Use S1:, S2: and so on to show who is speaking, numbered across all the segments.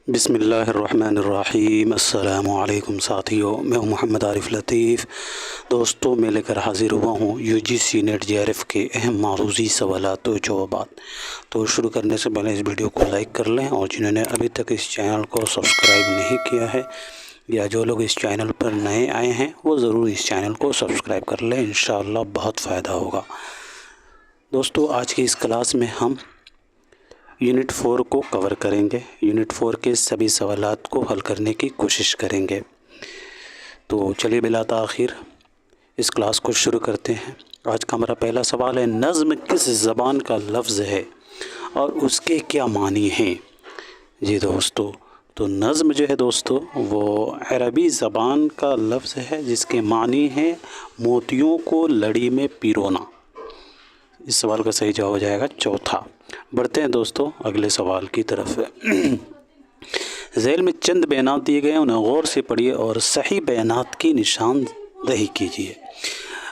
S1: بسم اللہ الرحمن الرحیم۔ السلام علیکم ساتھیوں، میں ہوں محمد عارف لطیف۔ دوستوں، میں لے کر حاضر ہوا ہوں UGC نیٹ JRF کے اہم معروضی سوالات و جوابات۔ تو شروع کرنے سے پہلے اس ویڈیو کو لائک کر لیں، اور جنہوں نے ابھی تک اس چینل کو سبسکرائب نہیں کیا ہے یا جو لوگ اس چینل پر نئے آئے ہیں وہ ضرور اس چینل کو سبسکرائب کر لیں، انشاءاللہ بہت فائدہ ہوگا۔ دوستوں، آج کی اس کلاس میں ہم یونٹ 4 کو کور کریں گے۔ یونٹ 4 کے سبھی سوالات کو حل کرنے کی کوشش کریں گے۔ تو چلیے بلا تاخیر اس کلاس کو شروع کرتے ہیں۔ آج کا ہمارا پہلا سوال ہے، نظم کس زبان کا لفظ ہے اور اس کے کیا معنی ہیں؟ جی دوستو، تو نظم جو ہے دوستو وہ عربی زبان کا لفظ ہے جس کے معنی ہے موتیوں کو لڑی میں پیرونا۔ اس سوال کا صحیح جواب ہو جائے گا چوتھا۔ بڑھتے ہیں دوستو اگلے سوال کی طرف۔ ذیل میں چند بیانات دیے گئے ہیں، انہیں غور سے پڑھیے اور صحیح بیانات کی نشاندہی کیجیے۔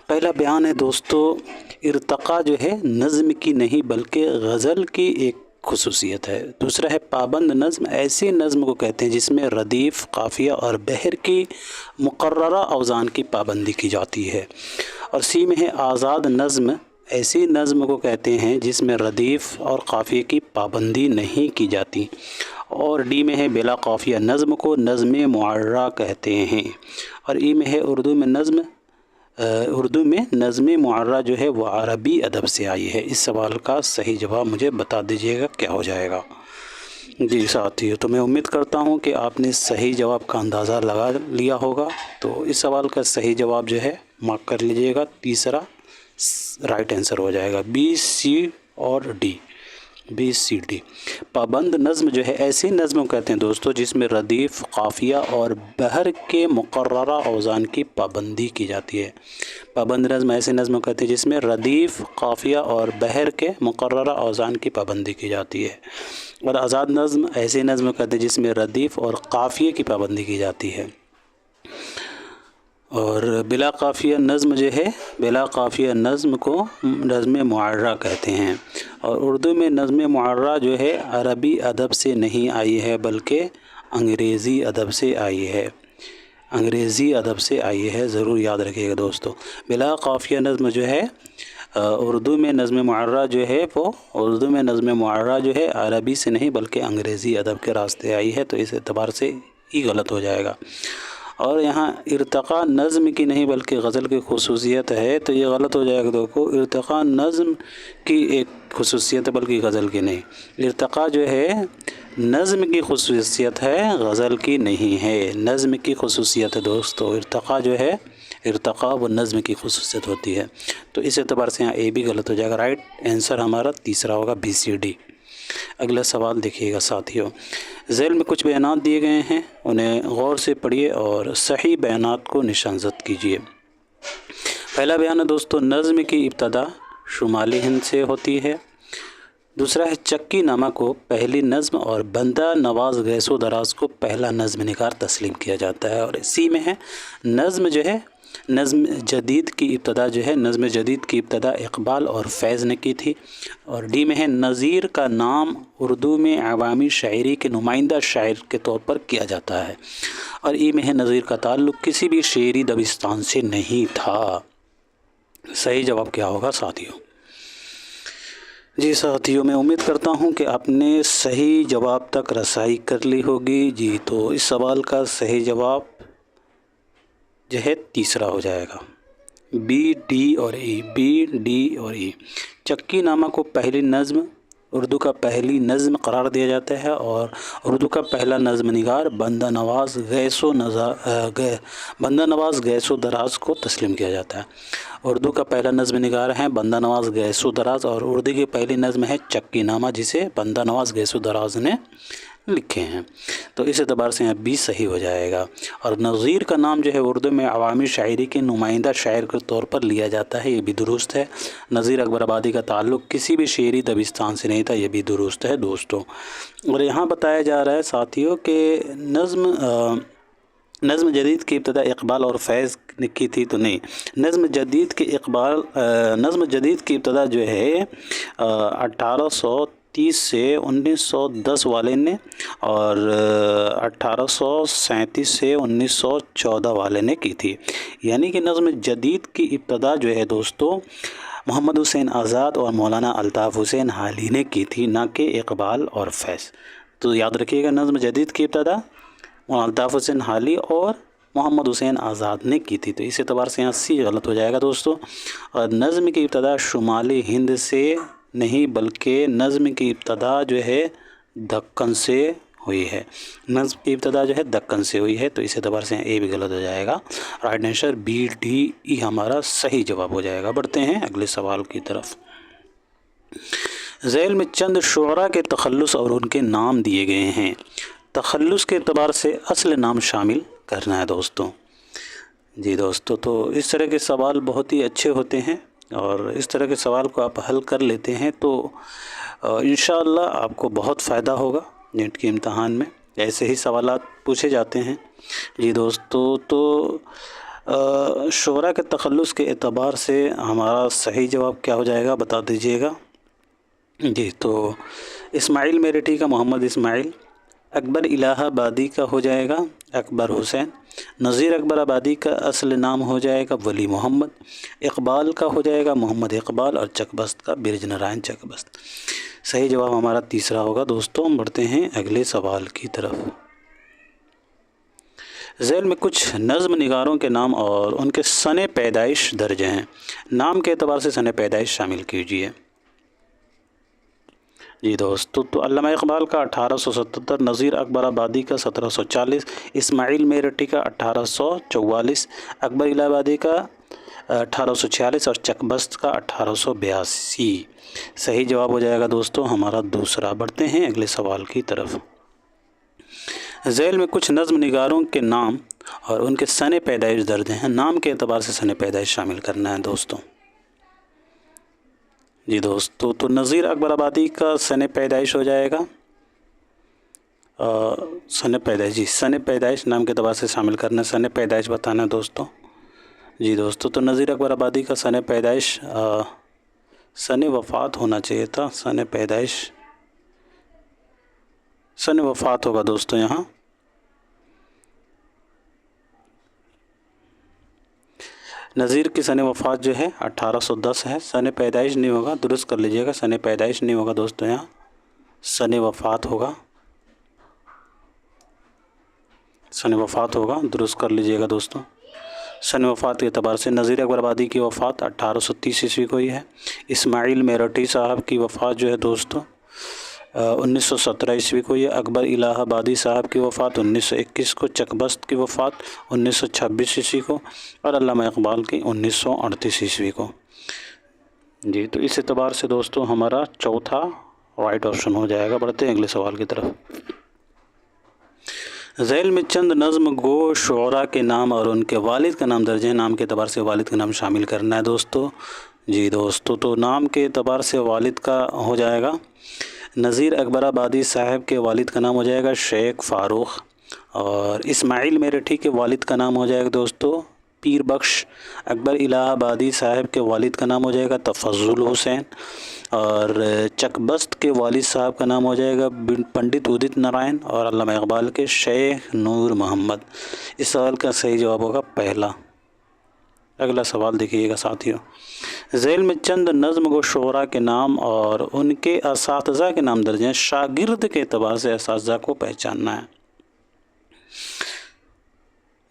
S1: پہلا بیان ہے دوستو، ارتقاء جو ہے نظم کی نہیں بلکہ غزل کی ایک خصوصیت ہے۔ دوسرا ہے پابند نظم، ایسی نظم کو کہتے ہیں جس میں ردیف، قافیہ اور بحر کی مقررہ اوزان کی پابندی کی جاتی ہے۔ اور سی میں ہے آزاد نظم، ایسی نظم کو کہتے ہیں جس میں ردیف اور قافیے کی پابندی نہیں کی جاتی۔ اور ڈی میں ہے بلا قافیہ نظم کو نظم معرہ کہتے ہیں۔ اور ای میں ہے اردو میں نظم معرہ جو ہے وہ عربی ادب سے آئی ہے۔ اس سوال کا صحیح جواب مجھے بتا دیجیے گا کیا ہو جائے گا۔ جی ساتھیو، تو میں امید کرتا ہوں کہ آپ نے صحیح جواب کا اندازہ لگا لیا ہوگا۔ تو اس سوال کا صحیح جواب جو ہے مارک کر لیجیے گا، تیسرا رائٹ آنسر ہو جائے گا، بی، سی اور ڈی، بی، سی، ڈی۔ پابند نظم جو ہے ایسی نظم کہتے ہیں دوستو جس میں ردیف، قافیہ اور بحر کے مقررہ اوزان کی پابندی کی جاتی ہے۔ پابند نظم ایسی نظم کہتے ہیں جس میں ردیف، قافیہ اور بحر کے مقررہ اوزان کی پابندی کی جاتی ہے۔ اور آزاد نظم ایسی نظم کہتے ہیں جس میں ردیف اور قافیے کی پابندی کی جاتی ہے۔ اور بلا قافیہ نظم جو ہے، بلا قافیہ نظم کو نظم معرہ کہتے ہیں۔ اور اردو میں نظم معرہ جو ہے عربی ادب سے نہیں آئی ہے بلکہ انگریزی ادب سے آئی ہے، انگریزی ادب سے آئی ہے، ضرور یاد رکھیے گا دوستو۔ بلا قافیہ نظم جو ہے اردو میں نظم معرہ جو ہے وہ اردو میں نظم معرہ جو ہے عربی سے نہیں بلکہ انگریزی ادب کے راستے آئی ہے، تو اس اعتبار سے ہی غلط ہو جائے گا۔ اور یہاں ارتقاء نظم کی نہیں بلکہ غزل کی خصوصیت ہے، تو یہ غلط ہو جائے گا۔ دیکھو، ارتقاء نظم کی ایک خصوصیت ہے بلکہ غزل کی نہیں۔ ارتقاء جو ہے نظم کی خصوصیت ہے، غزل کی نہیں ہے۔ نظم کی خصوصیت ہے دوستو، ارتقاء جو ہے، ارتقاء وہ نظم کی خصوصیت ہوتی ہے۔ تو اس اعتبار سے یہاں اے بھی غلط ہو جائے گا، رائٹ آنسر ہمارا تیسرا ہوگا، بی، سی، ڈی۔ اگلا سوال دیکھیے گا ساتھیوں، ذیل میں کچھ بیانات دیے گئے ہیں، انہیں غور سے پڑھیے اور صحیح بیانات کو نشان زد کیجیے۔ پہلا بیان ہے دوستو، نظم کی ابتدا شمالی ہند سے ہوتی ہے۔ دوسرا ہے چکی نامہ کو پہلی نظم اور بندہ نواز گیس و دراز کو پہلا نظم نگار تسلیم کیا جاتا ہے۔ اور سی میں ہے نظم جو ہے، نظم جدید کی ابتدا جو ہے، نظم جدید کی ابتدا اقبال اور فیض نے کی تھی۔ اور ڈی میں ہے نظیر کا نام اردو میں عوامی شاعری کے نمائندہ شاعر کے طور پر کیا جاتا ہے۔ اور ای میں ہے نظیر کا تعلق کسی بھی شعری دبستان سے نہیں تھا۔ صحیح جواب کیا ہوگا ساتھیوں؟ جی ساتھیوں، میں امید کرتا ہوں کہ آپ نے صحیح جواب تک رسائی کر لی ہوگی۔ جی، تو اس سوال کا صحیح جواب جو ہے تیسرا ہو جائے گا، بی، ڈی اور ای، بی، ڈی اور ای۔ چکی نامہ کو پہلی نظم اردو کا پہلی نظم قرار دیا جاتا ہے، اور اردو کا پہلا نظم نگار بندہ نواز گیس و دراز کو تسلیم کیا جاتا ہے۔ اردو کا پہلا نظم نگار ہے بندہ نواز گیس و دراز، اور اردو کی پہلی نظم ہے چکی نامہ جسے بندہ نواز گیس و دراز نے لکھے ہیں۔ تو اس اعتبار سے یہاں بی صحیح ہو جائے گا۔ اور نظیر کا نام جو ہے اردو میں عوامی شاعری کے نمائندہ شاعر کے طور پر لیا جاتا ہے، یہ بھی درست ہے۔ نظیر اکبر آبادی کا تعلق کسی بھی شعری دبستان سے نہیں تھا، یہ بھی درست ہے دوستوں۔ اور یہاں بتایا جا رہا ہے ساتھیوں کہ نظم جدید کی ابتدا اقبال اور فیض نے کی تھی، تو نہیں، نظم جدید کی ابتدا جو ہے 1830 1830 سے 1910 والے نے اور 1837 سے 1914 والے نے کی تھی۔ یعنی کہ نظم جدید کی ابتدا جو ہے دوستو محمد حسین آزاد اور مولانا الطاف حسین حالی نے کی تھی، نہ کہ اقبال اور فیض۔ تو یاد رکھیے گا، نظم جدید کی ابتدا مولانا الطاف حسین حالی اور محمد حسین آزاد نے کی تھی، تو اس اعتبار سے یہاں سی غلط ہو جائے گا دوستو۔ اور نظم کی ابتدا شمالی ہند سے نہیں بلکہ نظم کی ابتدا جو ہے دکن سے ہوئی ہے، نظم کی ابتدا جو ہے دکن سے ہوئی ہے، تو اس اعتبار سے اے بھی غلط ہو جائے گا۔ Right answer B D E ہمارا صحیح جواب ہو جائے گا۔ بڑھتے ہیں اگلے سوال کی طرف۔ ذیل میں چند شعراء کے تخلص اور ان کے نام دیے گئے ہیں۔ تخلص کے اعتبار سے اصل نام شامل کرنا ہے دوستوں۔ جی دوستو، تو اس طرح کے سوال بہت ہی اچھے ہوتے ہیں، اور اس طرح کے سوال کو آپ حل کر لیتے ہیں تو انشاءاللہ آپ کو بہت فائدہ ہوگا نیٹ کے امتحان میں۔ ایسے ہی سوالات پوچھے جاتے ہیں۔ جی دوستو، تو شعراء کے تخلص کے اعتبار سے ہمارا صحیح جواب کیا ہو جائے گا، بتا دیجیے گا۔ جی تو اسماعیل میرٹھی کا محمد اسماعیل، اکبر الہ آبادی کا ہو جائے گا اکبر حسین، نذیر اکبر آبادی کا اصل نام ہو جائے گا ولی محمد، اقبال کا ہو جائے گا محمد اقبال، اور چک بست کا برج نارائن چک بست۔ صحیح جواب ہمارا تیسرا ہوگا دوستوں۔ ہم بڑھتے ہیں اگلے سوال کی طرف۔ ذیل میں کچھ نظم نگاروں کے نام اور ان کے سن پیدائش درج ہیں۔ نام کے اعتبار سے سن پیدائش شامل کیجیے۔ جی دوستو، تو علامہ اقبال کا 1877، نذیر اکبر آبادی کا 1740، اسماعیل میرٹھی کا 1844، اکبر الہ آبادی کا 1846 اور چک بست کا 1882۔ صحیح جواب ہو جائے گا دوستو ہمارا دوسرا۔ بڑھتے ہیں اگلے سوال کی طرف۔ ذیل میں کچھ نظم نگاروں کے نام اور ان کے سن پیدائش درج ہیں۔ نام کے اعتبار سے سن پیدائش شامل کرنا ہے دوستوں۔ جی دوستو، تو نذیر اکبر آبادی کا سن پیدائش ہو جائے گا سن پیدائش نام کے اعتبار سے شامل کرنا ہے، سن پیدائش بتانا ہے دوستو۔ جی دوستو، تو نذیر اکبر آبادی کا سن پیدائش سن وفات ہونا چاہیے تھا، سن پیدائش سن وفات ہوگا دوستو یہاں۔ نذیر کی سن وفات جو ہے 1810 ہے، سن پیدائش نہیں ہوگا، درست کر لیجئے گا، سن پیدائش نہیں ہوگا دوستو، یہاں سن وفات ہوگا، سن وفات ہوگا، درست کر لیجئے گا دوستو۔ سن وفات کے اعتبار سے نذیر اکبر آبادی کی وفات 1830 عیسوی کو ہی ہے۔ اسماعیل میرٹھی صاحب کی وفات جو ہے دوستو 1917 عیسوی کو یہ، اکبر الہ آبادی صاحب کی وفات 1921 کو، چک بست کی وفات 1926 عیسوی کو، اور علامہ اقبال کی 1938 عیسوی کو۔ جی تو اس اعتبار سے دوستو ہمارا چوتھا رائٹ آپشن ہو جائے گا۔ بڑھتے ہیں اگلے سوال کی طرف۔ ذیل میں چند نظم گو شعراء کے نام اور ان کے والد کا نام درج ہے۔ نام کے اعتبار سے والد کا نام شامل کرنا ہے دوستو۔ جی دوستو، تو نام کے اعتبار سے والد کا ہو جائے گا نذیر اکبر آبادی صاحب کے والد کا نام ہو جائے گا شیخ فاروق، اور اسماعیل میرٹھی کے والد کا نام ہو جائے گا دوستو پیر بخش، اکبر الہ آبادی صاحب کے والد کا نام ہو جائے گا تفضل حسین، اور چک بست کے والد صاحب کا نام ہو جائے گا پنڈت ادت نارائن، اور علامہ اقبال کے شیخ نور محمد۔ اس سوال کا صحیح جواب ہوگا پہلا۔ اگلا سوال دیکھیے گا ساتھیوں۔ ذیل میں چند نظم گو شعراء کے نام اور ان کے اساتذہ کے نام درج ہیں۔ شاگرد کے اعتبار سے اساتذہ کو پہچاننا ہے۔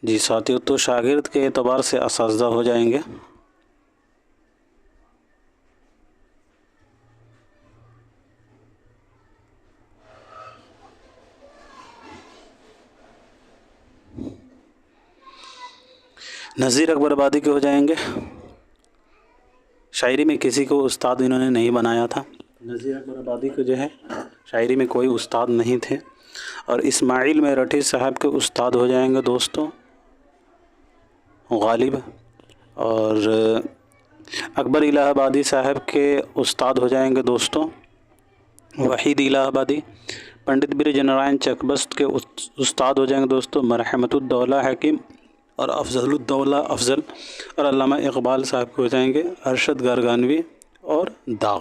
S1: جی ساتھیوں، تو شاگرد کے اعتبار سے اساتذہ ہو جائیں گے نذیر اکبر آبادی کے ہو جائیں گے۔ شاعری میں کسی کو استاد انہوں نے نہیں بنایا تھا، نذیر اکبر آبادی کو جو ہے شاعری میں کوئی استاد نہیں تھے۔ اور اسماعیل میرٹھی صاحب کے استاد ہو جائیں گے دوستوں غالب، اور اکبر الہ آبادی صاحب کے استاد ہو جائیں گے دوستوں وحید الہ آبادی، پنڈت برج نارائن چک بست کے استاد ہو جائیں گے دوستوں مرحمت الدولہ حکیم اور افضل الدولہ افضل، اور علامہ اقبال صاحب کو ہو جائیں گے ارشد گارگانوی اور داغ۔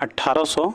S1: 1800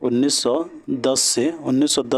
S1: 1910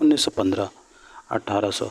S1: 1915। 1800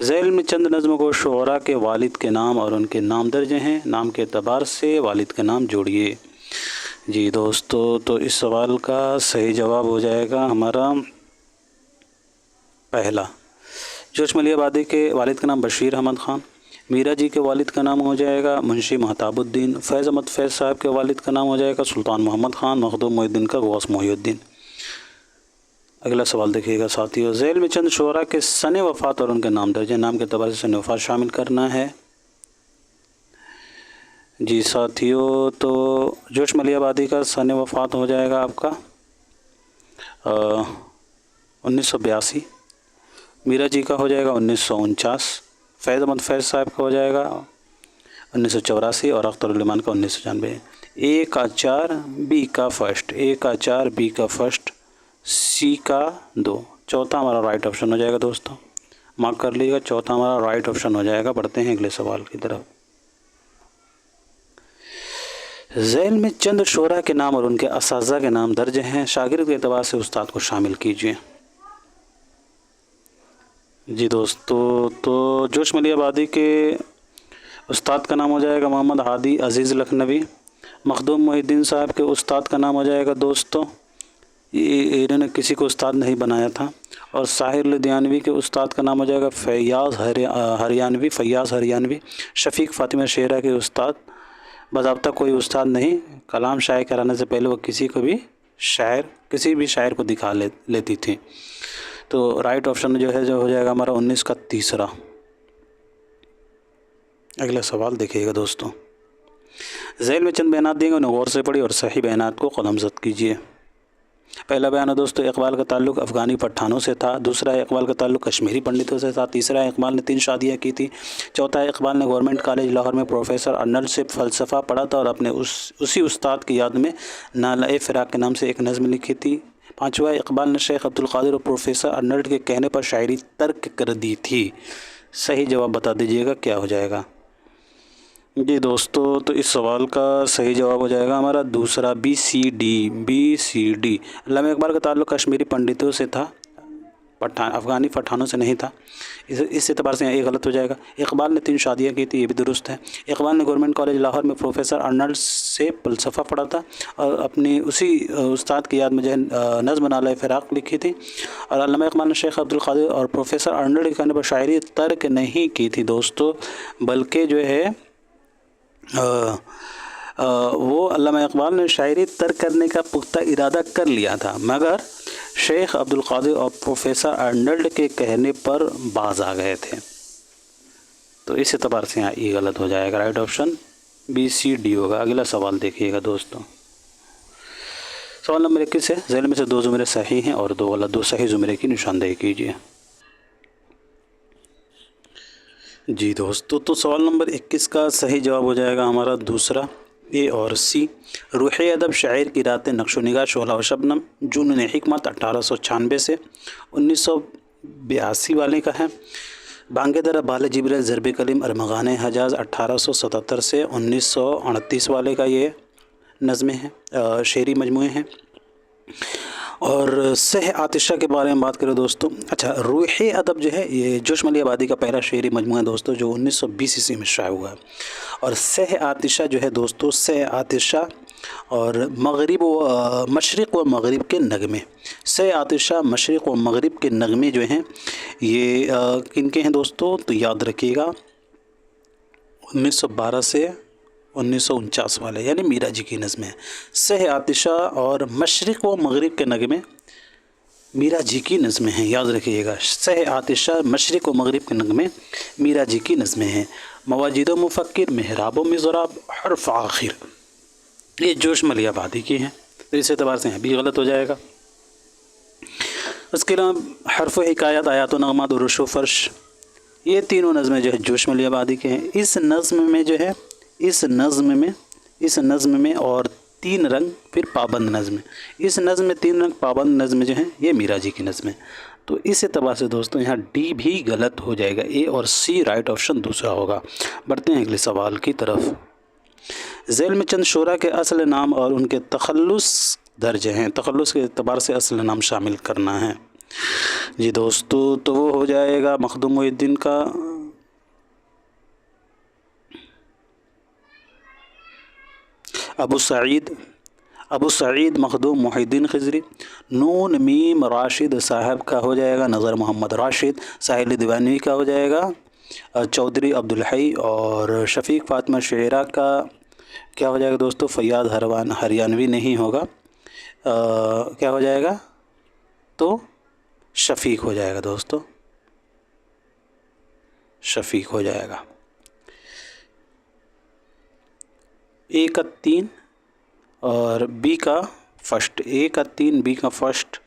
S1: ذیل میں چند نظم کو شعراء کے والد کے نام اور ان کے نام درج ہیں، نام کے اعتبار سے والد کا نام جوڑیے۔ جی دوستو، تو اس سوال کا صحیح جواب ہو جائے گا ہمارا پہلا۔ جوش ملی آبادی کے والد کا نام بشیر احمد خان، میرا جی کے والد کا نام ہو جائے گا منشی مہتاب الدین، فیض احمد فیض صاحب کے والد کا نام ہو جائے گا سلطان محمد خان، مخدوم محی الدین کا غوث محی الدین۔ اگلا سوال دیکھیے گا ساتھیو، ذیل میں چند شعراء کے سن وفات اور ان کے نام درج ہیں، نام کے اعتبار سے سن وفات شامل کرنا ہے۔ جی ساتھیو، تو جوش ملی آبادی کا سن وفات ہو جائے گا آپ کا 1982، میرا جی کا ہو جائے گا 1949، فیض احمد فیض صاحب کا ہو جائے گا 1984 اور اختر الرحمان کا 1996۔ اے کا 4، بی کا فرسٹ، اے کا 4، بی کا فرسٹ، سی کا 2، چوتھا ہمارا رائٹ آپشن ہو جائے گا دوستوں، مارک کر لیے گا، چوتھا ہمارا رائٹ آپشن ہو جائے گا۔ پڑھتے ہیں اگلے سوال کی طرف۔ ذیل میں چند شعراء کے نام اور ان کے اساتذہ کے نام درج ہیں، شاگرد کے اعتبار سے استاد کو شامل کیجیے۔ جی دوستو، تو جوش ملی آبادی کے استاد کا نام ہو جائے گا محمد ہادی عزیز لکھنوی، مخدوم محی الدین صاحب کے استاد کا نام ہو جائے گا دوستو، انہوں نے کسی کو استاد نہیں بنایا تھا، اور ساحر لدھیانوی کے استاد کا نام ہو جائے گا فیاض ہریانوی، شفیق فاطمہ شہرہ کے استاد باضابطہ کوئی استاد نہیں، کلام شائع کرانے سے پہلے وہ کسی بھی شاعر کو دکھا لیتی تھی۔ تو رائٹ آپشن جو ہو جائے گا ہمارا 19 کا تیسرا۔ اگلا سوال دیکھیے گا دوستوں، ذیل میں چند بیانات دیں گے، انہیں غور سے پڑھی اور صحیح بیانات کو قلم زد کیجیے۔ پہلا بیان ہے دوستو، اقبال کا تعلق افغانی پٹھانوں سے تھا، دوسرا ہے اقبال کا تعلق کشمیری پنڈتوں سے تھا، تیسرا ہے اقبال نے 3 شادیاں کی تھی، چوتھا ہے اقبال نے گورنمنٹ کالج لاہور میں پروفیسر ارنلڈ سے فلسفہ پڑھا تھا اور اپنے اسی استاد کی یاد میں نالۂ فراق کے نام سے ایک نظم لکھی تھی، پانچواں اقبال نے شیخ عبدالقادر اور پروفیسر ارنلڈ کے کہنے پر شاعری ترک کر دی تھی۔ صحیح جواب بتا دیجیے گا کیا ہو جائے گا۔ جی دوستو، تو اس سوال کا صحیح جواب ہو جائے گا ہمارا دوسرا، بی سی ڈی۔ علامہ اقبال کا تعلق کشمیری پنڈتوں سے تھا، افغانی پٹھانوں سے نہیں تھا، اس اعتبار سے یہ غلط ہو جائے گا۔ اقبال نے 3 شادیاں کی تھی، یہ بھی درست ہے۔ اقبال نے گورنمنٹ کالج لاہور میں پروفیسر ارنلڈ سے فلسفہ پڑھا تھا اور اپنی اسی استاد کی یاد میں نظم نالۂ فراق لکھی تھی، اور علامہ اقبال نے شیخ عبدالقادر اور پروفیسر ارنلڈ کے کہنے پر شاعری ترک نہیں کی تھی دوستو، بلکہ جو ہے وہ علامہ اقبال نے شاعری ترک کرنے کا پختہ ارادہ کر لیا تھا، مگر شیخ عبدالقادر اور پروفیسر ارنلڈ کے کہنے پر باز آ گئے تھے، تو اس اعتبار سے یہاں یہ غلط ہو جائے گا، right option B C D ہوگا۔ اگلا سوال دیکھیے گا دوستوں، سوال نمبر 21 ہے، ذیل میں سے 2 زمرے صحیح ہیں اور 2 غلط، 2 صحیح زمرے کی نشاندہی کیجیے۔ جی دوستو، تو سوال نمبر 21 کا صحیح جواب ہو جائے گا ہمارا دوسرا، اے اور سی۔ روح ادب شاعر کی راتیں نقش و نگار شعلہ و شبنم، جنون حکمت 1896 سے 1982 والے کا ہے۔ بانگ درا بال جبریل ضرب کلم ارمغان حجاز 1877 سے 1938 والے کا یہ نظمیں ہیں، شعری مجموعے ہیں۔ اور سہ آتشہ کے بارے میں بات کریں دوستو، اچھا روح ادب جو ہے یہ جوش ملی آبادی کا پہلا شعری مجموعہ ہے دوستو، جو 1920 عیسوی میں شائع ہوا ہے۔ اور سہ آتشہ جو ہے دوستو، سہ آتشہ اور مشرق و مغرب کے نغمے، سہ آتشہ مشرق و مغرب کے نغمے جو ہیں یہ کن کے ہیں دوستو، تو یاد رکھیے گا 1912 سے 1949 والے، یعنی میرا جی کی نظمیں، سہ آتشہ اور مشرق و مغرب کے نغمے میرا جی کی نظمیں ہیں، یاد رکھیے گا، سہ آتشہ مشرق و مغرب کے نغمے میرا جی کی نظمیں ہیں۔ مواجد و مفکر، محراب و مضراب، حرف آخر، یہ جوش ملی آبادی کی ہیں، تو اس اعتبار سے بھی غلط ہو جائے گا۔ اس کے علاوہ حرف و حکایت، آیات و نغمات، عروش و فرش، یہ تینوں نظمیں جو ہے جوش ملی آبادی کے ہیں۔ اس نظم میں جو ہے اس نظم میں اور 3 رنگ پھر پابند نظم، اس نظم میں 3 رنگ پابند نظم جو ہیں یہ میرا جی کی نظم ہے، تو اس اعتبار سے دوستوں یہاں ڈی بھی غلط ہو جائے گا، اے اور سی رائٹ آپشن دوسرا ہوگا۔ بڑھتے ہیں اگلے سوال کی طرف۔ ذیل میں چند شعراء کے اصل نام اور ان کے تخلص درج ہیں، تخلص کے اعتبار سے اصل نام شامل کرنا ہے۔ جی دوستو، تو وہ ہو جائے گا مخدوم محی الدین کا ابو سعید مخدوم محی الدین خضری۔ نون میم راشد صاحب کا ہو جائے گا نظر محمد راشد۔ ساحل دیوانی کا ہو جائے گا چودھری عبدالحی۔ اور شفیق فاطمہ شعرا کا کیا ہو جائے گا دوستو؟ فیاض ہریانوی نہیں ہوگا، کیا ہو جائے گا؟ تو شفیق ہو جائے گا دوستو، شفیق ہو جائے گا۔ اے کا 3 اور بی کا فرسٹ، اے کا 3 بی کا فرسٹ،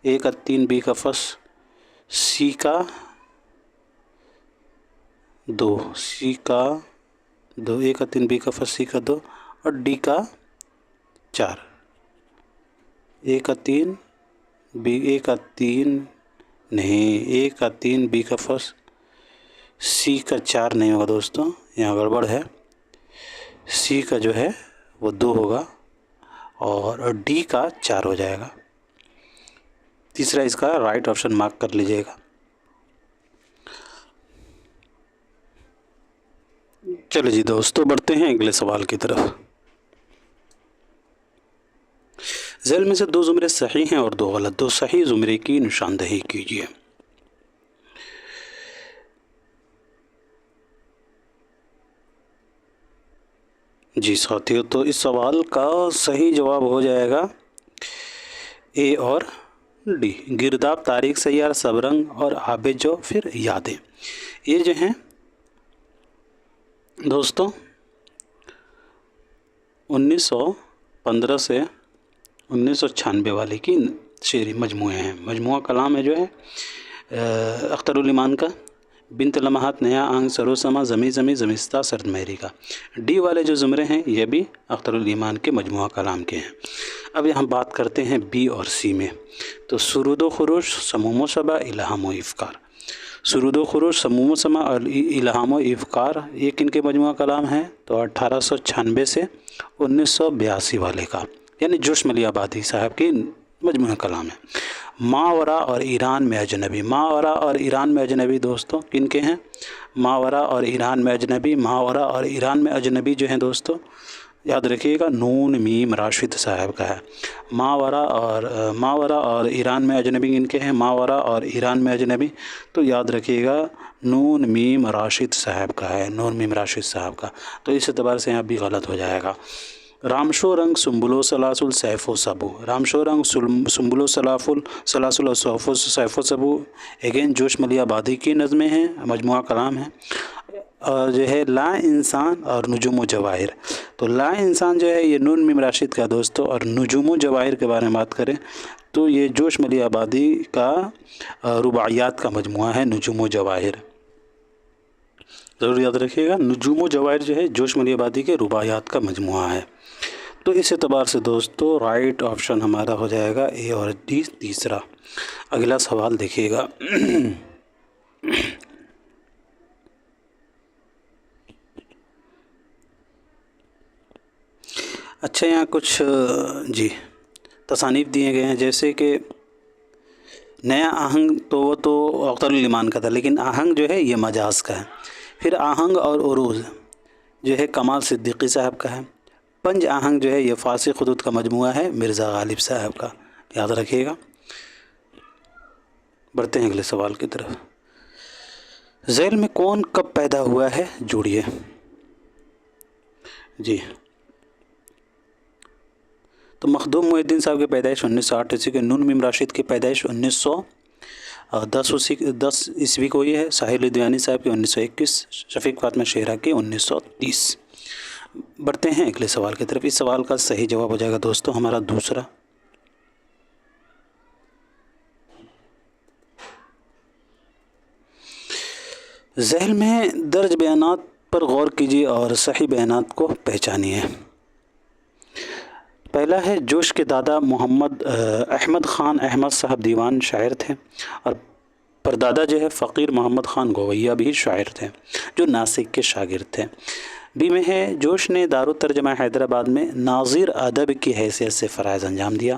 S1: اے کا 3 بی کا فرسٹ، سی کا 2، سی کا 2، اے کا 3 بی کا فرسٹ، سی کا 2 اور ڈی کا 4۔ اے کا 3 بی، اے کا 3 نہیں، اے کا 3 بی کا فرسٹ، سی کا 4 نہیں ہوگا دوستو، یہاں گڑبڑ ہے۔ سی کا جو ہے وہ 2 ہوگا اور ڈی کا 4 ہو جائے گا۔ تیسرا اس کا رائٹ آپشن مارک کر لیجئے گا۔ چلو جی دوستو، بڑھتے ہیں اگلے سوال کی طرف۔ ذیل میں سے 2 زمرے صحیح ہیں اور 2 غلط، 2 صحیح زمرے کی نشاندہی کیجیے۔ جی ساتھیو، تو اس سوال کا صحیح جواب ہو جائے گا اے اور ڈی، گرداب، تاریخ، سیار، سب رنگ اور آب جو، پھر یادیں۔ یہ جو ہیں دوستو 1915 سے 1996 والے کی شعری مجموعے ہیں، مجموعہ کلام ہے جو ہے اختر الایمان کا، بنت لمحات، نیا آنگ، سرو سما، زمی زمی، زمستہ، سرد مہری کا۔ ڈی والے جو زمرے ہیں یہ بھی اختر الایمان کے مجموعہ کلام کے ہیں۔ اب یہاں بات کرتے ہیں بی اور سی میں، تو سرود و خروش، سموم و صبا، الہام و افکار۔ سرود و خروش، سموم و سما اور الہام و افکار یہ کن کے مجموعہ کلام ہیں؟ تو 1896 سے 1982 والے کا، یعنی جوش ملی آبادی صاحب کی مجموعہ کلام ہے۔ ماورا اور ایران میں اجنبی، ماورا اور ایران میں اجنبی دوستو کن کے ہیں؟ ماورا اور ایران میں اجنبی، ماورا اور ایران میں اجنبی جو ہیں دوستو یاد رکھیے گا نون میم راشد صاحب کا ہے۔ ماورا اور ایران میں اجنبی کن کے ہیں؟ ماورا اور ایران میں اجنبی، تو یاد رکھیے گا نون میم راشد صاحب کا ہے، نون میم راشد صاحب کا، تو اس اعتبار سے یہاں بھی غلط ہو جائے گا۔ رامشو رنگ، سنبلو سلاسل، سیف و سبو، رامشو رنگ، سنبلو سلاسل اور سیف و سبو اگین جوش ملی آبادی کی نظمیں ہیں، مجموعہ کلام ہیں۔ اور جو ہے لا انسان اور نجوم و جواہر، تو لا انسان جو ہے یہ نون میم راشد کا دوستو، اور نجوم و جواہر کے بارے میں بات کریں تو یہ جوش ملی آبادی کا رباعیات کا مجموعہ ہے نجوم و جواہر، ضرور یاد رکھیے گا نجوم و جواہر جو ہے جوش ملی آبادی کے رباعیات کا مجموعہ ہے۔ تو اس اعتبار سے دوستو رائٹ آپشن ہمارا ہو جائے گا اے اور ڈی تیسرا۔ اگلا سوال دیکھیے گا۔ اچھا، یہاں کچھ تصانیف دیے گئے ہیں، جیسے کہ نیا آہنگ تو وہ تو اختر الایمان کا تھا، لیکن آہنگ جو ہے یہ مجاز کا ہے۔ پھر آہنگ اور عروض جو ہے کمال صدیقی صاحب کا ہے۔ پنج آہنگ جو ہے یہ فارسی خطوط کا مجموعہ ہے مرزا غالب صاحب کا، یاد رکھیے گا۔ بڑھتے ہیں اگلے سوال کی طرف۔ ذیل میں کون کب پیدا ہوا ہے جوڑیے۔ جی تو مخدوم محی الدین صاحب کی پیدائش 1908 کے، نون میم راشد کی پیدائش 1910 عیسوی کو یہ ہے، ساحل دیوانی صاحب کی 1921، شفیق فاطمہ شعرا کی 1930۔ بڑھتے ہیں اگلے سوال کی طرف۔ اس سوال کا صحیح جواب ہو جائے گا دوستو ہمارا دوسرا۔ ذیل میں درج بیانات پر غور کیجیے اور صحیح بیانات کو پہچانیے۔ پہلا ہے جوش کے دادا محمد احمد خان احمد صاحب دیوان شاعر تھے، اور پردادا جو ہے فقیر محمد خان گویا بھی شاعر تھے جو ناسک کے شاگرد تھے۔ بی میں ہے جوش نے دارالترجمہ حیدرآباد میں ناظر ادب کی حیثیت سے فرائض انجام دیا۔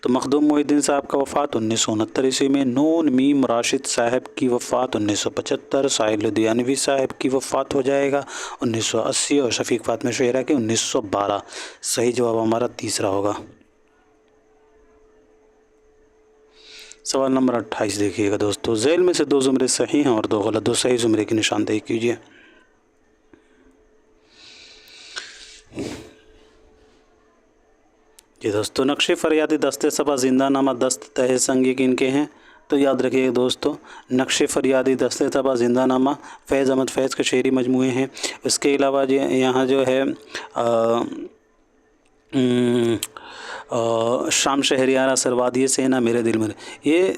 S1: تو مخدوم محی الدین صاحب کا وفات 1969 عیسوی میں، نون میم راشد صاحب کی وفات 1975، ساحل لدھیانوی صاحب کی وفات ہو جائے گا 1980، اور شفیق فاطمہ شہرہ کی 1912۔ صحیح جواب ہمارا تیسرا ہوگا۔ سوال نمبر 28 دیکھیے گا دوستو، ذیل میں سے 2 زمرے صحیح ہیں اور 2 غلط، 2 صحیح زمرے کی نشاندہی کیجیے۔ جی دوستو، نقش فریادی دست صبا زندہ نامہ دست تہ سنگی کن کے ہیں؟ تو یاد رکھیے گا دوستو، نقش فریادی دست صبا زندہ نامہ فیض احمد فیض کے شعری مجموعے ہیں۔ اس کے علاوہ یہاں جو ہے شام شہریارہ سروادی سینا میرے دل میں، یہ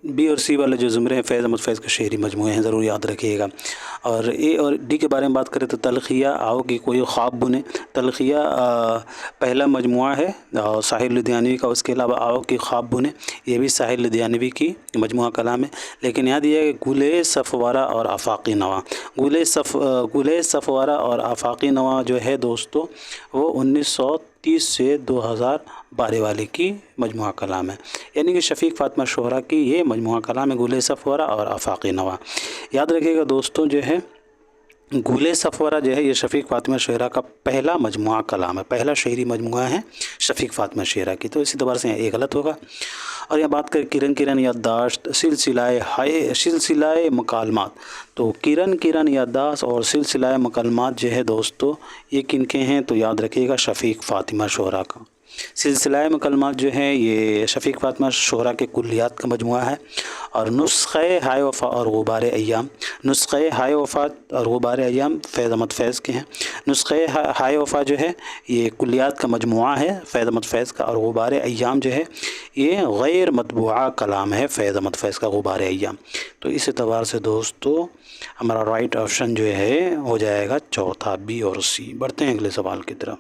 S1: بی اور سی والے جو زمرے ہیں فیض احمد فیض کے شعری مجموعے ہیں، ضرور یاد رکھیے گا۔ اور اے اور ڈی کے بارے میں بات کریں تو تلخیہ آؤ کہ کوئی خواب بنے، تلخیہ پہلا مجموعہ ہے ساحل لدھیانوی کا۔ اس کے علاوہ آؤ کہ خواب بنے، یہ بھی ساحل لدھیانوی کی مجموعہ کلام ہے۔ لیکن یاد یہ ہے کہ گلِ صفوارہ اور آفاقی نوا، گلِ صفوارہ اور آفاقی نوا جو ہے دوستو وہ 1930 سے 2012 والے کی مجموعہ کلام ہے، یعنی کہ شفیق فاطمہ شہرہ کی یہ مجموعہ کلام ہے گلِ صفوارہ اور آفاقی نوا۔ یاد رکھیے گا دوستوں، جو ہے گلِ صفوارہ جو ہے یہ شفیق فاطمہ شہرہ کا پہلا مجموعہ کلام ہے، پہلا شعری مجموعہ ہے شفیق فاطمہ شہرہ کی، تو اسی اعتبار سے یہ غلط ہوگا۔ اور یہاں بات کریں کرن یادداشت سلسلہ مکالمات، تو کرن یادداشت اور سلسلہ مکالمات جو ہے دوستو یہ کن کے ہیں؟ تو یاد رکھیے گا شفیق فاطمہ شہرہ کا۔ سلسلہ مکالمات جو ہے یہ شفیق فاطمہ شہرہ کے کلیات کا مجموعہ ہے۔ اور نسخہ ہائے وفا اور غبار ایام، نسخہ ہائے وفا اور غبار ایام فیض احمد فیض کے ہیں۔ نسخہ ہائے وفا جو ہے یہ کلیات کا مجموعہ ہے فیض احمد فیض کا، اور غبار ایام جو ہے یہ غیر مطبوعہ کلام ہے فیض احمد فیض کا، غبار ایام۔ تو اس اعتبار سے دوستو ہمارا رائٹ آپشن جو ہے ہو جائے گا چوتھا، بی اور سی۔ بڑھتے ہیں اگلے سوال کی طرف۔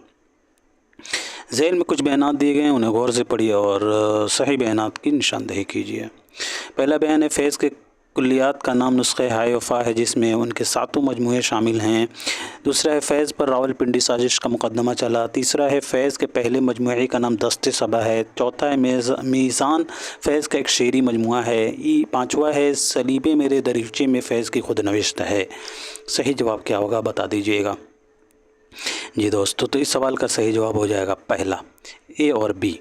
S1: ذیل میں کچھ بیانات دیے گئے ہیں، انہیں غور سے پڑھیے اور صحیح بیانات کی نشاندہی کیجیے۔ پہلا بیان ہے فیض کے کلیات کا نام نسخہ ہائے وفا ہے جس میں ان کے 7 مجموعے شامل ہیں۔ دوسرا ہے فیض پر راول پنڈی سازش کا مقدمہ چلا۔ تیسرا ہے فیض کے پہلے مجموعے کا نام دست صبا ہے۔ چوتھا ہے میزان فیض کا ایک شعری مجموعہ ہے۔ پانچواں ہے صلیب میرے دریچے میں فیض کی خود نوشت ہے۔ صحیح جواب کیا ہوگا بتا دیجیے گا۔ جی دوستو، تو اس سوال کا صحیح جواب ہو جائے گا پہلا، اے اور بی۔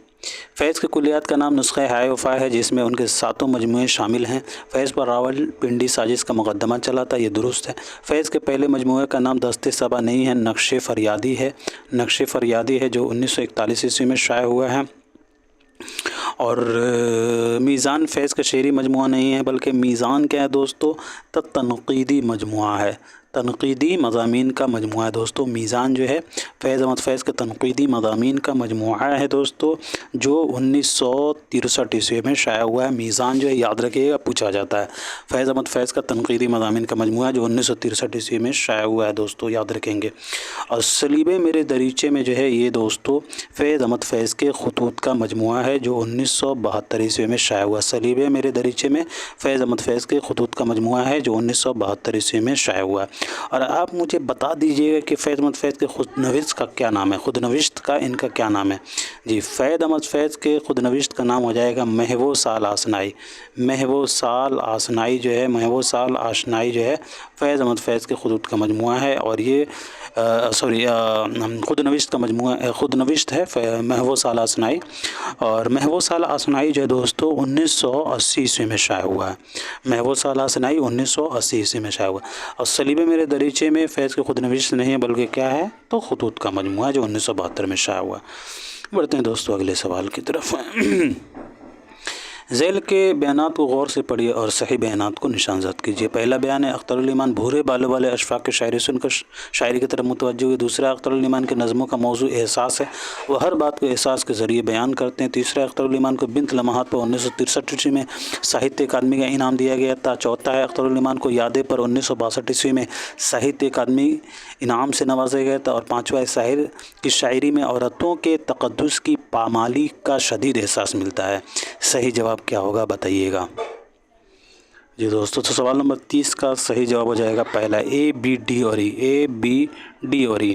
S1: فیض کے کلیات کا نام نسخہ ہائے وفا ہے جس میں ان کے 7 مجموعے شامل ہیں۔ فیض پر راول پنڈی سازش کا مقدمہ چلا تھا، یہ درست ہے۔ فیض کے پہلے مجموعے کا نام دست صبا نہیں ہے، نقش فریادی ہے، نقش فریادی ہے جو 1941 عیسوی میں شائع ہوا ہے۔ اور میزان فیض کا شعری مجموعہ نہیں ہے، بلکہ میزان کیا ہے دوستو؟ تنقیدی مجموعہ ہے، تنقیدی مضامین کا مجموعہ ہے دوستو۔ میزان جو ہے فیض احمد فیض کے تنقیدی مضامین کا مجموعہ ہے دوستو، جو 1963 عیسوی میں شائع ہوا ہے۔ میزان جو ہے یاد رکھیے گا، پوچھا جاتا ہے، فیض احمد فیض کا تنقیدی مضامین کا مجموعہ جو 1963 عیسوی میں شائع ہوا ہے دوستو، یاد رکھیں گے۔ اور صلیب میرے دریچے میں جو ہے یہ دوستو فیض احمد فیض کے خطوط کا مجموعہ ہے جو 1972 عیسوی میں شائع ہوا۔ صلیب میرے دریچے میں فیض احمد فیض کے خطوط کا مجموعہ ہے جو 1972 عیسوی میں شائع ہوا ہے۔ اور آپ مجھے بتا دیجئے گا کہ فیض احمد فیض کے خود نوشت کا کیا نام ہے، خود نوشت کا ان کا کیا نام ہے؟ جی، فیض احمد فیض کے خود نوشت کا نام ہو جائے گا محو سال آشنائی۔ محو سال آشنائی جو ہے، محو سال آشنائی جو ہے فیض احمد فیض کے خطوط کا مجموعہ ہے، اور یہ خود نوشت کا مجموعہ، خود نوشت ہے محو سال آشنائی۔ اور محو سال آشنائی جو ہے دوستو 1980 عیسوی میں شائع ہوا ہے۔ محو سال آشنائی 1980 عیسوی میں شائع ہوا۔ اور صلیب میرے دریچے میں فیض کے خود نوشت نہیں ہے، بلکہ کیا ہے؟ تو خطوط کا مجموعہ جو 1972 میں شائع ہوا۔ بڑھتے ہیں دوستو اگلے سوال کی طرف۔ ذیل کے بیانات کو غور سے پڑھیے اور صحیح بیانات کو نشان زد کیجیے۔ پہلا بیان ہے اختر الایمان بھورے بالوں والے اشفاق کے شاعری سن کر شاعری کی طرف متوجہ ہوئے۔ دوسرا اختر الایمان کے نظموں کا موضوع احساس ہے، وہ ہر بات کو احساس کے ذریعے بیان کرتے ہیں۔ تیسرا اختر الایمان کو بنت لمحات پر 1963 عیسوی میں ساہتیہ اکادمی کا انعام دیا گیا تھا۔ چوتھا ہے اختر الایمان کو یادیں پر 1962 عیسوی میں ساہتیہ اکادمی انعام سے نوازا گیا تھا۔ اور پانچواں شاعر کی شاعری میں عورتوں کے تقدس کی پامالی کا شدید احساس ملتا ہے۔ صحیح جواب کیا ہوگا بتائیے گا۔ جی دوستو، تو سوال نمبر 30 کا صحیح جواب ہو جائے گا پہلا، اے بی ڈی اور ای، اے بی ڈی اور ای۔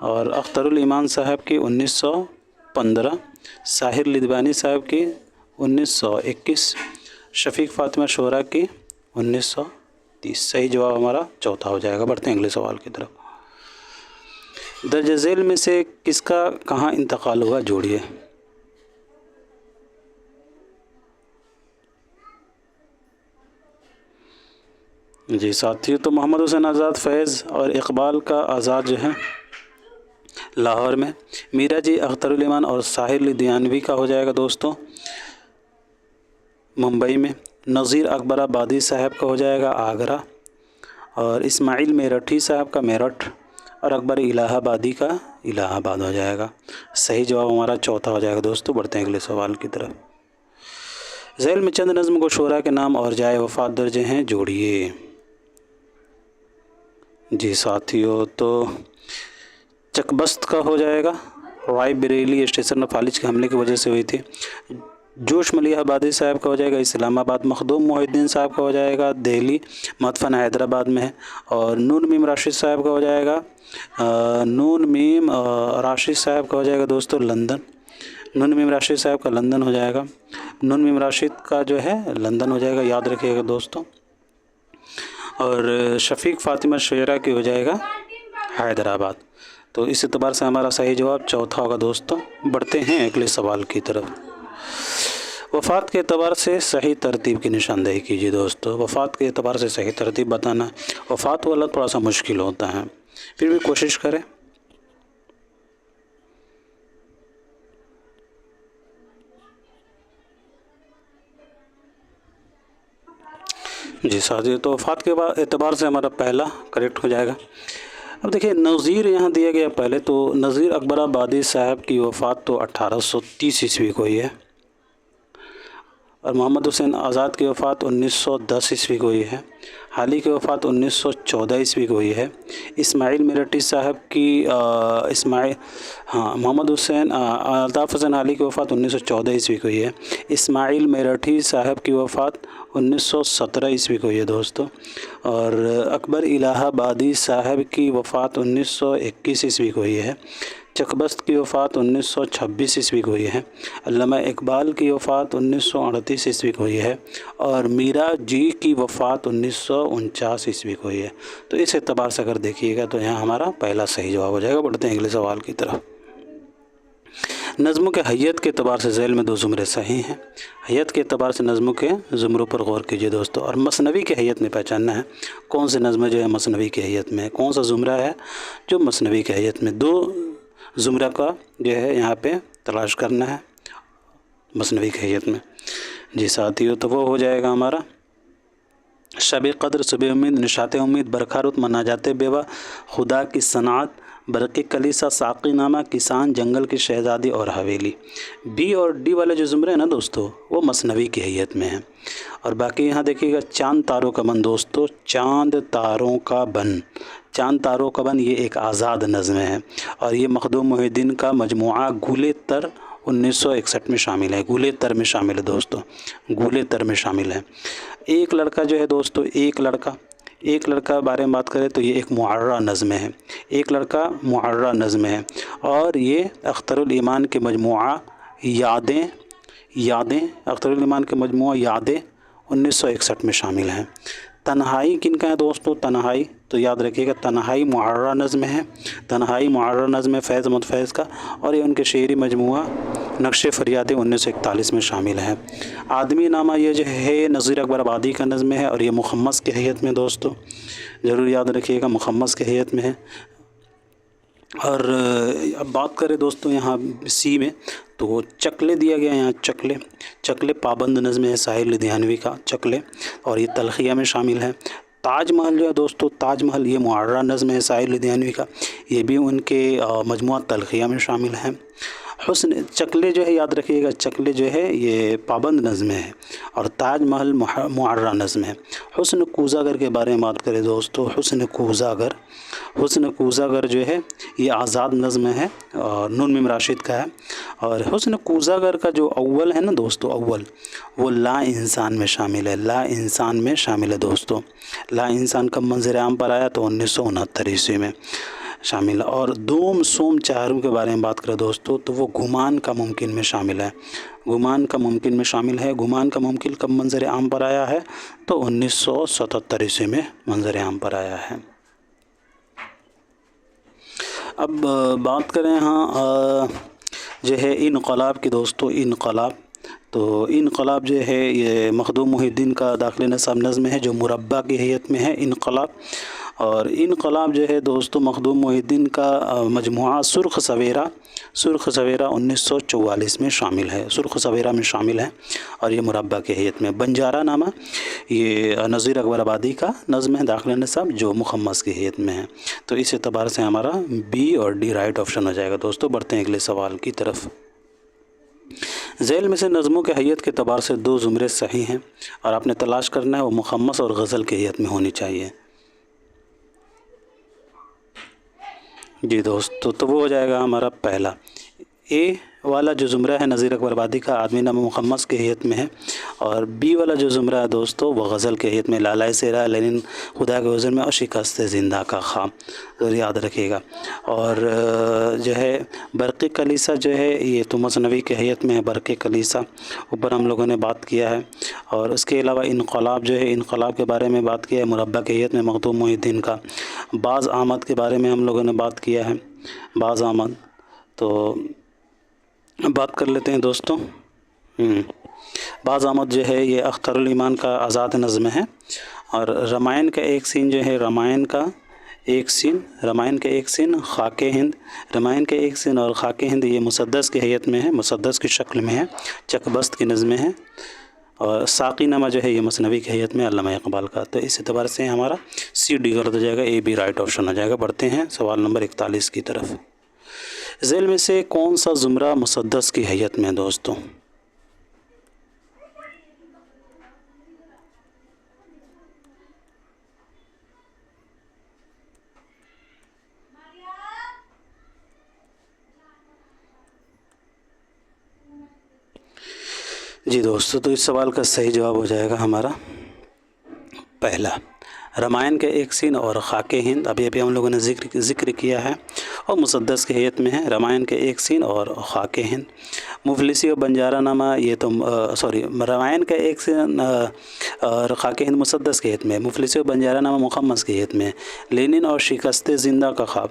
S1: اور اختر الایمان صاحب کی 1915، ساحر لدھوانی صاحب کی 1921، شفیق فاطمہ شورا کی 1930۔ صحیح جواب ہمارا چوتھا ہو جائے گا۔ بڑھتے ہیں اگلے سوال کی طرف۔ درج ذیل میں سے کس کا کہاں انتقال ہوا، جوڑیے۔ جی ساتھیو، تو محمد حسین آزاد فیض اور اقبال کا آزاد جو ہے لاہور میں، میرا جی اختر الایمان اور ساحر لدھیانوی کا ہو جائے گا دوستوں ممبئی میں، نذیر اکبر آبادی صاحب کا ہو جائے گا آگرہ، اور اسماعیل میرٹھی صاحب کا میرٹھ، اور اکبر الہ آبادی کا الہ آباد ہو جائے گا۔ صحیح جواب ہمارا چوتھا ہو جائے گا دوستو۔ بڑھتے ہیں اگلے سوال کی طرف۔ ذیل میں چند نظم کو شعراء کے نام اور جائے وفات درج ہیں، جوڑیے۔ جی ساتھیو، تو چکبست کا ہو جائے گا، رائے بریلی اسٹیشن فالج کے حملے کی وجہ سے ہوئی تھی۔ جوش ملیح آبادی صاحب کا ہو جائے گا اسلام آباد، مخدوم محی الدین صاحب کا ہو جائے گا دہلی، مدفن حیدرآباد میں ہے، اور نون میم راشد صاحب کا ہو جائے گا راشد صاحب کا ہو جائے گا دوستو لندن، نون میم راشد صاحب کا لندن ہو جائے گا، نون میم راشد کا جو ہے لندن ہو جائے گا، یاد رکھیے گا دوستو، اور شفیق فاطمہ شیرہ کی ہو جائے گا حیدرآباد۔ تو اس اعتبار سے ہمارا صحیح جواب چوتھا ہوگا دوستو۔ بڑھتے ہیں اگلے سوال کی طرف۔ وفات کے اعتبار سے صحیح ترتیب کی نشاندہی کیجیے دوستو۔ وفات کے اعتبار سے صحیح ترتیب بتانا، وفات والا تھوڑا سا مشکل ہوتا ہے، پھر بھی کوشش کریں۔ جی ساتھیو، تو وفات کے اعتبار سے ہمارا پہلا کریکٹ ہو جائے گا۔ اب دیکھیں نظیر یہاں دیا گیا پہلے، تو نذیر اکبر آبادی صاحب کی وفات تو 1830 عیسوی کو ہی ہے، اور محمد حسین آزاد کی وفات 1910 عیسوی کو ہی ہے، حالی کی وفات 1914 عیسوی کو ہی ہے، اسماعیل میرٹھی صاحب کی محمد حسین الطاف حسین حالی کی وفات 1914 عیسوی کو ہی ہے، اسماعیل میرٹھی صاحب کی وفات 1917 عیسوی کو ہی ہے دوستو، اور اکبر الہ آبادی صاحب کی وفات 1921 عیسوی کو ہی ہے، چکبست کی وفات 1926 عیسوی کو ہی ہے، علامہ اقبال کی وفات 1938 عیسوی کو ہی ہے، اور میرا جی کی وفات 1949 عیسوی کو ہی ہے۔ تو اس اعتبار سے اگر دیکھیے گا تو یہاں ہمارا پہلا صحیح جواب ہو جائے گا۔ بڑھتے ہیں اگلے سوال کی طرف۔ نظموں کے حیت کے اعتبار سے ذیل میں دو زمرے صحیح ہیں۔ حیت کے اعتبار سے نظموں کے زمروں پر غور کیجیے دوستو، اور مثنوی کے حیت میں پہچاننا ہے کون سے نظم جو ہے مثنوی کے حیت میں ہے، کون سا زمرہ ہے جو مثنوی کے حیت میں، دو زمرہ کا جو ہے یہاں پہ تلاش کرنا ہے مثنوی کی حیت میں۔ جی ساتھیو، تو وہ ہو جائے گا ہمارا شب قدر، صبح امید، نشاط امید، برکھا رت، مناجات بیوہ، خدا کی صنعت، برق کلیسا، ساقی نامہ، کسان، جنگل کی شہزادی اور حویلی۔ بی اور ڈی والے جو زمرے ہیں نا دوستو، وہ مثنوی کی حیت میں ہیں، اور باقی یہاں دیکھیے گا چاند تاروں کا بن دوستو، چاند تاروں کا بن، چاند تاروں کا بن یہ ایک آزاد نظم ہے، اور یہ مخدوم محی الدین کا مجموعہ گولِ تر 1961 میں شامل ہے، گولِ تر میں شامل ہے دوستو، گولِ تر میں شامل ہے۔ ایک لڑکا جو ہے دوستو، ایک لڑکا بارے میں بات کریں تو یہ ایک معرہ نظم ہے، ایک لڑکا معرہ نظم ہے، اور یہ اختر الایمان کے مجموعہ یادیں اختر الایمان کے مجموعہ یادیں 1961 میں شامل ہیں۔ تنہائی کن کا ہے دوستو؟ تنہائی تو یاد رکھیے گا، تنہائی معرہ نظم ہے، تنہائی معرہ نظم ہے فیض احمد فیض کا، اور یہ ان کے شعری مجموعہ نقش فریادیں 1941 میں شامل ہے۔ آدمی نامہ یہ جو ہے نذیر اکبر آبادی کا نظم ہے، اور یہ مخمس کی حیت میں دوستو، ضرور یاد رکھیے گا مخمس کی حیت میں ہے۔ اور اب بات کریں دوستو یہاں سی میں، تو چکلے دیا گیا یہاں، چکلے پابند نظم ہے ساحر لدھیانوی کا چکلے، اور یہ تلخیہ میں شامل ہے۔ تاج محل جو ہے دوستو، تاج محل یہ معرہ نظم ہے ساحر لدھیانوی کا، یہ بھی ان کے مجموعہ تلخیہ میں شامل ہے۔ حسن چکلے جو ہے یاد رکھیے گا، چکلے جو ہے یہ پابند نظم ہے، اور تاج محل معرہ نظم ہے۔ حسن کوزہ گر کے بارے میں بات کریں دوستو، حسن کوزہ گر جو ہے یہ آزاد نظم ہے، اور نون میم راشد کا ہے، اور حسن کوزہ گر کا جو اول ہے نا دوستو، اول وہ لا انسان میں شامل ہے، لا انسان میں شامل ہے دوستو۔ لا انسان کب منظر عام پر آیا؟ تو 1969 عیسوی میں۔ شامل ہے۔ اور دوم سوم چہارم کے بارے میں بات کریں دوستو تو وہ گمان کا ممکن میں شامل ہے، گمان کا ممکن میں شامل ہے۔ گمان کا ممکن کب منظر عام پر آیا ہے؟ تو 1977 عیسوی میں منظر عام پر آیا ہے۔ اب بات کریں جو ہے انقلاب کی دوستو، انقلاب تو انقلاب جو ہے یہ مخدوم محی الدین کا داخل نصاب نظم ہے جو مربع کی حیت میں ہے انقلاب۔ اور انقلاب جو ہے دوستو مخدوم محی الدین کا مجموعہ سرخ سویرا 1944 میں شامل ہے، سرخ سویرا میں شامل ہے اور یہ مربع کی حیت میں۔ بنجارہ نامہ یہ نذیر اکبر آبادی کا نظم ہے داخل نصاب جو مخمس کی حیت میں ہے۔ تو اس اعتبار سے ہمارا بی اور ڈی رائٹ آپشن ہو جائے گا دوستو۔ بڑھتے ہیں اگلے سوال کی طرف۔ ذیل میں سے نظموں کے حیت کے اعتبار سے 2 زمرے صحیح ہیں اور آپ نے تلاش کرنا ہے وہ مخمس اور غزل کی حیت میں ہونی چاہیے۔ جی دوستو تو وہ ہو جائے گا ہمارا پہلا اے والا جو زمرہ ہے نذیر اکبر آبادی کا آدمی نامہ مخمس کی حیت میں ہے، اور بی والا جو زمرہ ہے دوستو وہ غزل کی حیت میں، لالائے سیرا لینن خدا کے حضور میں اور شکست زندہ کا خواب، یاد رکھیے گا۔ اور جو ہے برق کلیسا جو ہے یہ تو مثنوی کی حیت میں ہے، برق کلیسا اوپر ہم لوگوں نے بات کیا ہے۔ اور اس کے علاوہ انقلاب جو ہے انقلاب کے بارے میں بات کیا ہے مربع کی حیت میں مخدوم محی الدین کا۔ باز آمد کے بارے میں ہم لوگوں نے بات کیا ہے، باز آمد تو بات کر لیتے ہیں دوستوں۔ باز آمد جو ہے یہ اختر الایمان کا آزاد نظم ہے، اور رمائن کا ایک سین جو ہے رمائن کا ایک سین خاک ہند، رمائن کے ایک سین اور خاک ہند یہ مسدس کی حیت میں ہے، مسدس کی شکل میں ہے، چکبست کی نظمیں ہیں۔ اور ساقی نامہ جو ہے یہ مثنوی کی حیت میں علامہ اقبال کا۔ تو اس اعتبار سے ہمارا سی ڈی غلط ہو جائے گا، اے بی رائٹ آپشن ہو جائے گا۔ بڑھتے ہیں سوال نمبر 41 کی طرف۔ ذیل میں سے کون سا زمرہ مسدس کی حیت میں دوستوں؟ جی دوستو تو اس سوال کا صحیح جواب ہو جائے گا ہمارا پہلا، رمائن کے ایک سین اور خاک ہند، ابھی ہم لوگوں نے ذکر کیا ہے، اور مسدس کی حیت میں ہے رمائن کے ایک سین اور خاک ہند۔ مفلسی اور بنجارہ نامہ یہ تو رمائن کا ایک سین اور خاک ہند مسدس کی حیت میں، مفلسی اور بنجارہ نامہ مخمس کی حیت میں۔ لینن اور شکست زندہ کا خواب،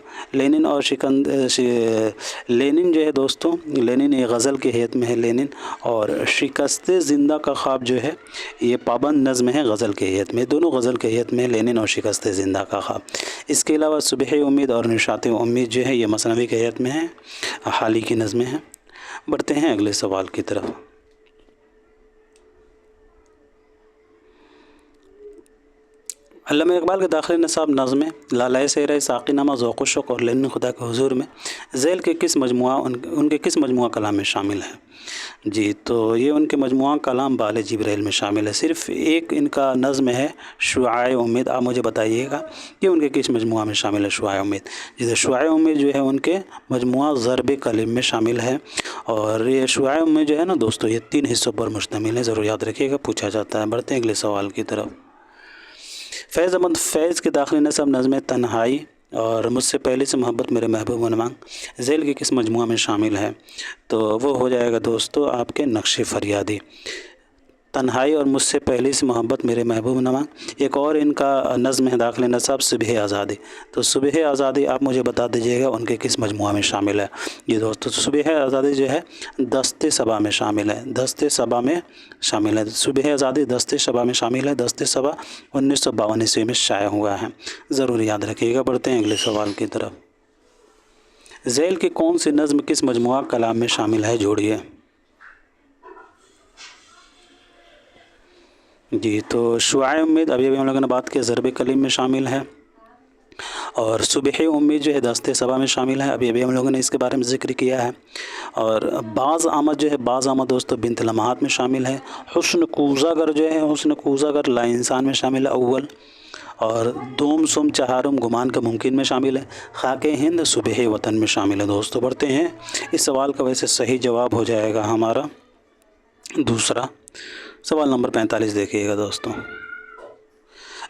S1: لینن جو ہے دوستوں لینن یہ غزل کی حیت میں ہے لینن، اور شکست زندہ کا خواب جو ہے یہ پابند نظم ہے غزل کی حیت میں، دونوں غزل کی حیت میں لینن اور شکست زندہ کا خواب۔ اس کے علاوہ صبح امید اور نشاط امید جو ہے یہ مثنوی کی حیت میں ہے، حالی کی نظمیں ہیں۔ بڑھتے ہیں اگلے سوال کی طرف۔ علامہ اقبال کے داخل نصاب نظمیں لالائے سیرا ساقی نامہ ذوق و شوق اور لینن خدا کے حضور میں ذیل کے کس مجموعہ ان کے کس مجموعہ کلام میں شامل ہے؟ جی تو یہ ان کے مجموعہ کلام بال جبرائیل میں شامل ہے، صرف ایک ان کا نظم ہے شعاع امید۔ آپ مجھے بتائیے گا کہ ان کے کس مجموعہ میں شامل ہے شعاع امید؟ جیسے شعاع امید جو ہے ان کے مجموعہ ضرب کلم میں شامل ہے، اور یہ شعاع امید جو ہے نا دوستو یہ 3 حصوں پر مشتمل ہے، ضرور یاد رکھیے گا، پوچھا جاتا ہے۔ بڑھتے ہیں اگلے سوال کی طرف۔ فیض احمد فیض کے داخل نصاب نظم تنہائی اور مجھ سے پہلے سے محبت میرے محبوب نمانگ ذیل کے کس مجموعہ میں شامل ہے؟ تو وہ ہو جائے گا دوستو آپ کے نقش فریادی۔ تنہائی اور مجھ سے پہلے سے محبت میرے محبوب نمانگ، ایک اور ان کا نظم ہے داخل نصاب صبح آزادی۔ تو صبح آزادی آپ مجھے بتا دیجیے گا ان کے کس مجموعہ میں شامل ہے؟ یہ دوستو صبح آزادی جو ہے دست صبا میں شامل ہے، دست صبا میں شامل ہے، صبح آزادی دست صبا میں شامل ہے، دست صبا 1952 عیسوی میں شائع ہوا ہے، ضرور یاد رکھیے گا۔ بڑھتے ہیں اگلے سوال کی طرف۔ ذیل کی کون سی نظم کس مجموعہ کلام میں شامل ہے؟ جوڑیے۔ جی تو شعاع امید ابھی ہم لوگوں نے بات کی ضرب کلیم میں شامل ہے، اور صبح امید جو ہے دست صبا میں شامل ہے، ابھی ہم لوگوں نے اس کے بارے میں ذکر کیا ہے۔ اور باز آمد جو ہے باز آمد دوستو بنت لمحات میں شامل ہے۔ حسن کوزہ گر جو ہے حسن کوزہ گر لا انسان میں شامل ہے اول، اور دوم سم چہارم گمان کا ممکن میں شامل ہے، خاک ہند صبح وطن میں شامل ہے دوستو۔ بڑھتے ہیں، اس سوال کا ویسے صحیح جواب ہو جائے گا ہمارا دوسرا۔ سوال نمبر 45 دیکھیے گا دوستوں۔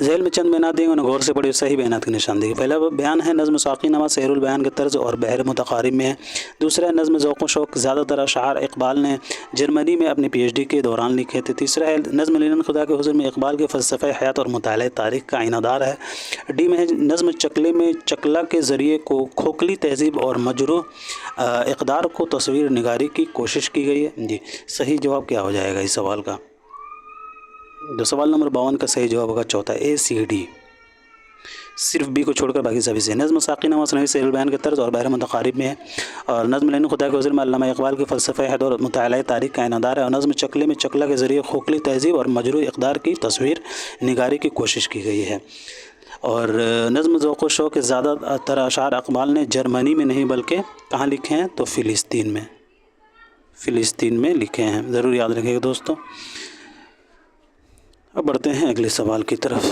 S1: ذیل میں چند بیانات دیے انہیں غور سے پڑھی، صحیح بیانات کی نشاندہی۔ پہلا بیان ہے نظم ساقی نامہ سیر البیان کے طرز اور بحر متقارب میں ہے۔ دوسرا ہے نظم ذوق و شوق، زیادہ تر اشعار اقبال نے جرمنی میں اپنی پی ایچ ڈی کے دوران لکھے تھے۔ تیسرا ہے نظم لیلن خدا کے حضور میں اقبال کے فلسفہ حیات اور مطالعہ تاریخ کا عینادار ہے۔ ڈی میں ہے نظم چکلے میں چکلا کے ذریعے کو کھوکھلی تہذیب اور مجروح اقدار کو تصویر نگاری کی کوشش کی گئی ہے۔ جی صحیح جواب کیا ہو جائے گا اس سوال کا؟ جو سوال نمبر 52 کا صحیح جواب ہوگا چوتھا اے سی ڈی، صرف بی کو چھوڑ کر باقی سبھی سے۔ نظم ساقی نامہ مثنوی سیر البیان کے طرز اور بحر متقارب میں ہے، اور نظم لیلن خدا کے حضور میں علامہ اقبال کے فلسفہ حیات اور مطالعہ تاریخ کا عینادار ہے، اور نظم چکلے میں چکلا کے ذریعے کھوکھلی تہذیب اور مجروح اقدار کی تصویر نگاری کی کوشش کی گئی ہے۔ اور نظم ذوق و شوق کے زیادہ تر اشعار اقبال نے جرمنی میں نہیں بلکہ کہاں لکھے ہیں؟ تو فلسطین میں لکھے ہیں، ضرور یاد رکھیے گا دوستوں۔ اب بڑھتے ہیں اگلے سوال کی طرف،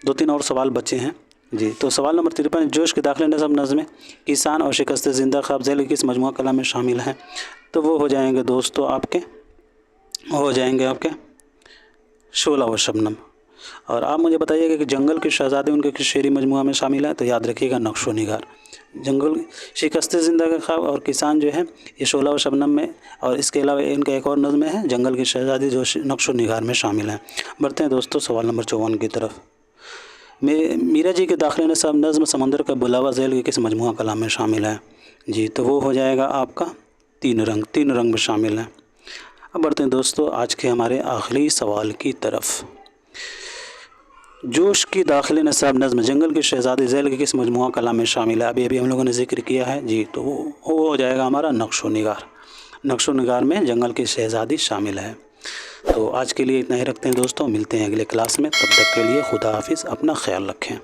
S1: 2-3 اور سوال بچے ہیں۔ جی تو سوال نمبر 53، جوش کے داخلے نظم کسان اور شکست زندہ خواب ذیل کس مجموعہ کلام میں شامل ہیں؟ تو وہ ہو جائیں گے دوستو آپ کے شعلہ و شبنم۔ اور آپ مجھے بتائیے گا کہ جنگل کے شہزادے ان کے کس شعری مجموعہ میں شامل ہے؟ تو یاد رکھیے گا نقش و نگار۔ جنگل شکست زندہ کا خواب اور کسان جو ہے یہ شعلہ و شبنم میں، اور اس کے علاوہ ان کا ایک اور نظم ہے جنگل کی شہزادی جو نقش و نگار میں شامل ہیں۔ بڑھتے ہیں دوستو سوال نمبر 54 کی طرف۔ میرا جی کے داخلے نظم سمندر کا بلاوا ذیل کے کس مجموعہ کلام میں شامل ہے؟ جی تو وہ ہو جائے گا آپ کا تین رنگ میں شامل ہیں۔ اب بڑھتے ہیں دوستو آج کے ہمارے آخری سوال کی طرف۔ جوش کی داخل نصاب نظم جنگل کے شہزادے ذیل کے کس مجموعہ کلام میں شامل ہے؟ ابھی ہم لوگوں نے ذکر کیا ہے جی، تو وہ ہو جائے گا ہمارا نقش و نگار میں جنگل کی شہزادی شامل ہے۔ تو آج کے لیے اتنا ہی رکھتے ہیں دوستوں، ملتے ہیں اگلے کلاس میں، تب تک کے لیے خدا حافظ، اپنا خیال رکھیں۔